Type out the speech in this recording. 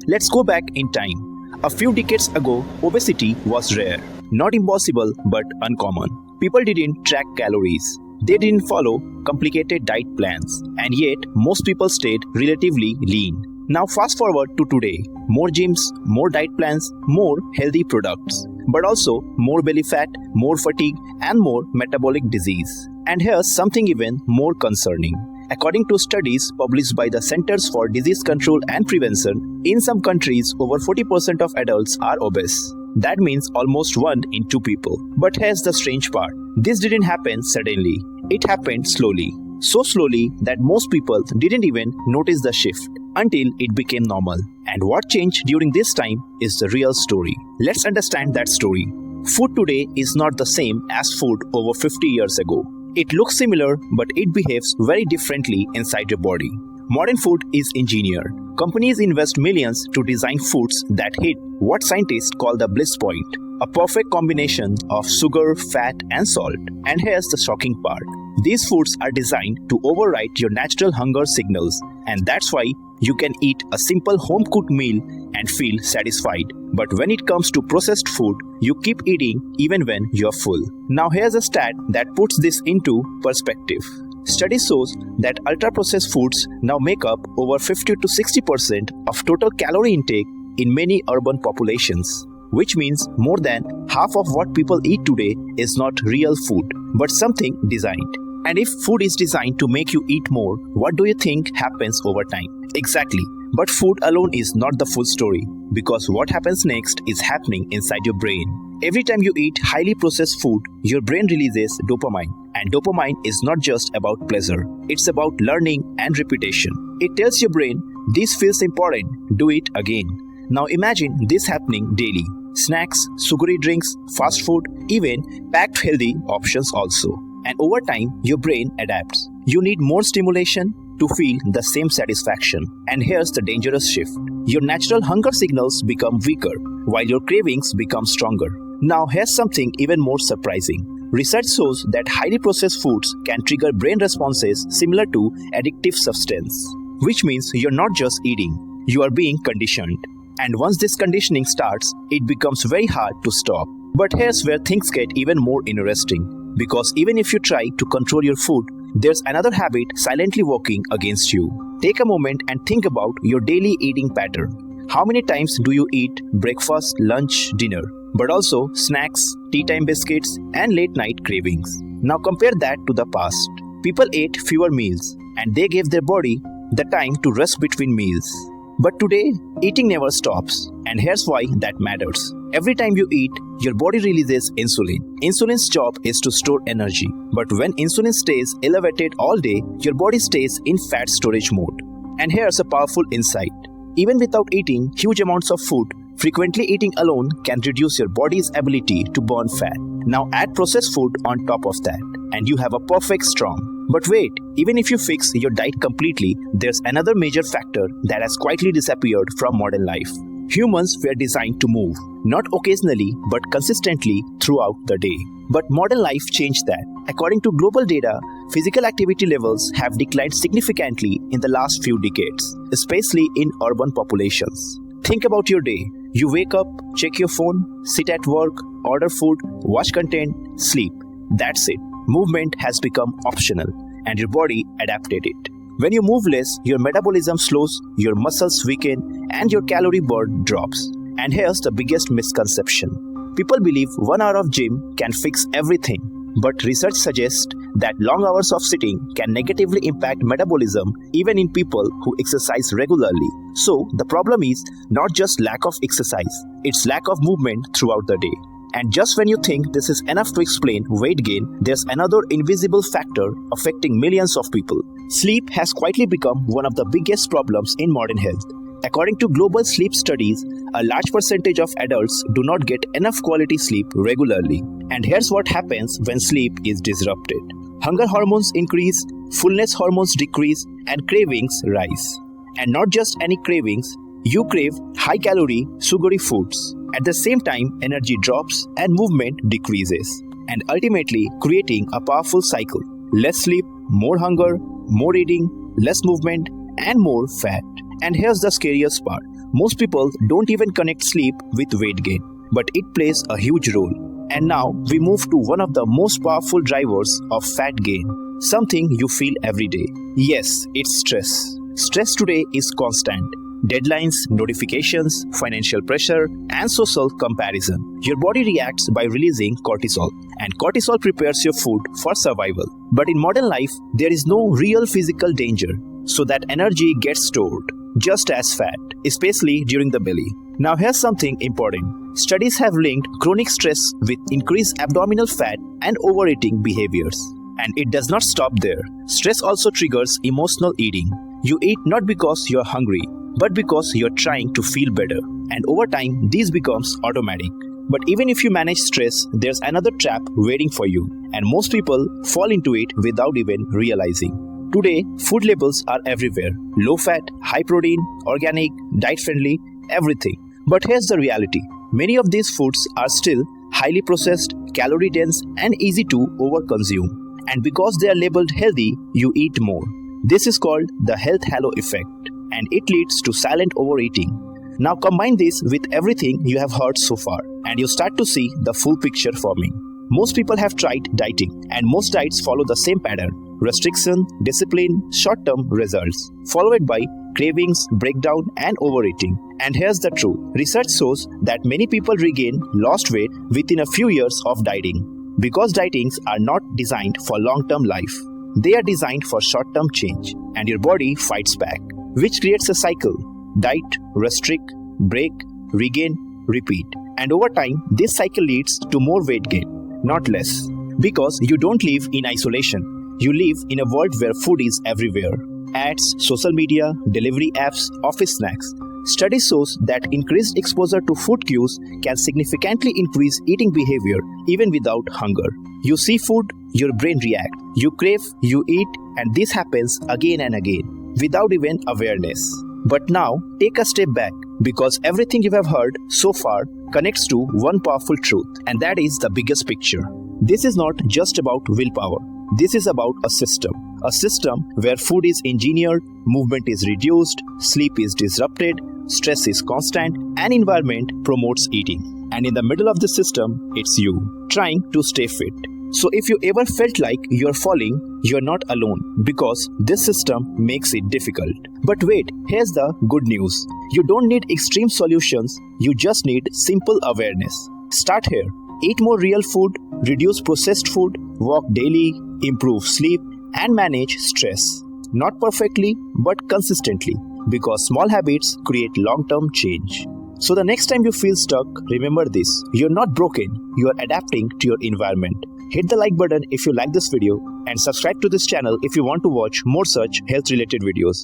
Let's go back in time. A few decades ago, obesity was rare. Not impossible, but uncommon. People didn't track calories. They didn't follow complicated diet plans. And yet, most people stayed relatively lean. Now fast forward to today. More gyms, more diet plans, more healthy products. But also more belly fat, more fatigue, and more metabolic disease. And here's something even more concerning. According to studies published by the Centers for Disease Control and Prevention, in some countries, over 40% of adults are obese. That means almost 1 in 2 people. But here's the strange part. This didn't happen suddenly. It happened slowly. So slowly that most people didn't even notice the shift until it became normal. And what changed during this time is the real story. Let's understand that story. Food today is not the same as food over 50 years ago. It looks similar, but it behaves very differently inside your body. Modern food is engineered. Companies invest millions to design foods that hit what scientists call the bliss point, a perfect combination of sugar, fat, and salt. And here's the shocking part. These foods are designed to override your natural hunger signals, and that's why you can eat a simple home-cooked meal and feel satisfied. But when it comes to processed food, you keep eating even when you're full. Now here's a stat that puts this into perspective. Study shows that ultra-processed foods now make up over 50 to 60% of total calorie intake in many urban populations, which means more than half of what people eat today is not real food, but something designed. And if food is designed to make you eat more, what do you think happens over time? Exactly. But food alone is not the full story, because what happens next is happening inside your brain. Every time you eat highly processed food, your brain releases dopamine. And dopamine is not just about pleasure. It's about learning and repetition. It tells your brain, this feels important, do it again. Now imagine this happening daily. Snacks, sugary drinks, fast food, even packed healthy options also. And over time, your brain adapts. You need more stimulation to feel the same satisfaction. And here's the dangerous shift. Your natural hunger signals become weaker, while your cravings become stronger. Now here's something even more surprising. Research shows that highly processed foods can trigger brain responses similar to addictive substance, which means you're not just eating, you are being conditioned. And once this conditioning starts, it becomes very hard to stop. But here's where things get even more interesting. Because even if you try to control your food, there's another habit silently working against you. Take a moment and think about your daily eating pattern. How many times do you eat breakfast, lunch, dinner? But also snacks, tea time biscuits, and late night cravings. Now compare that to the past. People ate fewer meals, and they gave their body the time to rest between meals. But today, eating never stops. And here's why that matters. Every time you eat, your body releases insulin. Insulin's job is to store energy. But when insulin stays elevated all day, your body stays in fat storage mode. And here's a powerful insight. Even without eating huge amounts of food, frequently eating alone can reduce your body's ability to burn fat. Now add processed food on top of that, and you have a perfect storm. But wait, even if you fix your diet completely, there's another major factor that has quietly disappeared from modern life. Humans were designed to move, not occasionally, but consistently throughout the day. But modern life changed that. According to global data, physical activity levels have declined significantly in the last few decades, especially in urban populations. Think about your day. You wake up, check your phone, sit at work, order food, watch content, sleep. That's it. Movement has become optional, and your body adapted it. When you move less, your metabolism slows, your muscles weaken, and your calorie burn drops. And here's the biggest misconception. People believe 1 hour of gym can fix everything. But research suggests that long hours of sitting can negatively impact metabolism even in people who exercise regularly. So the problem is not just lack of exercise, it's lack of movement throughout the day. And just when you think this is enough to explain weight gain, there's another invisible factor affecting millions of people. Sleep has quietly become one of the biggest problems in modern health. According to global sleep studies, a large percentage of adults do not get enough quality sleep regularly. And here's what happens when sleep is disrupted. Hunger hormones increase, fullness hormones decrease, and cravings rise. And not just any cravings, you crave high-calorie, sugary foods. At the same time, energy drops and movement decreases, and ultimately creating a powerful cycle. Less sleep, more hunger, more eating, less movement, and more fat. And here's the scariest part. Most people don't even connect sleep with weight gain, but it plays a huge role. And now we move to one of the most powerful drivers of fat gain, something you feel every day. Yes, it's stress. Stress today is constant. Deadlines, notifications, financial pressure, and social comparison. Your body reacts by releasing cortisol, and cortisol prepares your food for survival. But in modern life, there is no real physical danger, so that energy gets stored, just as fat, especially during the belly. Now here's something important. Studies have linked chronic stress with increased abdominal fat and overeating behaviors. And it does not stop there. Stress also triggers emotional eating. You eat not because you're hungry, but because you're trying to feel better. And over time, this becomes automatic. But even if you manage stress, there's another trap waiting for you. And most people fall into it without even realizing. Today, food labels are everywhere. Low fat, high protein, organic, diet friendly, everything. But here's the reality. Many of these foods are still highly processed, calorie dense, and easy to overconsume. And because they are labeled healthy, you eat more. This is called the health halo effect, and it leads to silent overeating. Now combine this with everything you have heard so far, and you start to see the full picture forming. Most people have tried dieting, and most diets follow the same pattern: restriction, discipline, short-term results, followed by cravings, breakdown, and overeating. And here's the truth. Research shows that many people regain lost weight within a few years of dieting, because dietings are not designed for long-term life. They are designed for short-term change, and your body fights back, which creates a cycle. Diet, restrict, break, regain, repeat. And over time, this cycle leads to more weight gain, not less. Because you don't live in isolation. You live in a world where food is everywhere. Ads, social media, delivery apps, office snacks. Study shows that increased exposure to food cues can significantly increase eating behavior even without hunger. You see food, your brain reacts. You crave, you eat, and this happens again and again without even awareness. But now, take a step back, because everything you have heard so far connects to one powerful truth, and that is the biggest picture. This is not just about willpower. This is about a system where food is engineered, movement is reduced, sleep is disrupted, stress is constant, and environment promotes eating. And in the middle of the system, it's you, trying to stay fit. So if you ever felt like you're falling, you're not alone, because this system makes it difficult. But wait, here's the good news. You don't need extreme solutions, you just need simple awareness. Start here. Eat more real food, reduce processed food, walk daily, improve sleep, and manage stress. Not perfectly, but consistently, because small habits create long-term change. So the next time you feel stuck, remember this: you're not broken, you are adapting to your environment. Hit the like button if you like this video, and subscribe to this channel if you want to watch more such health-related videos.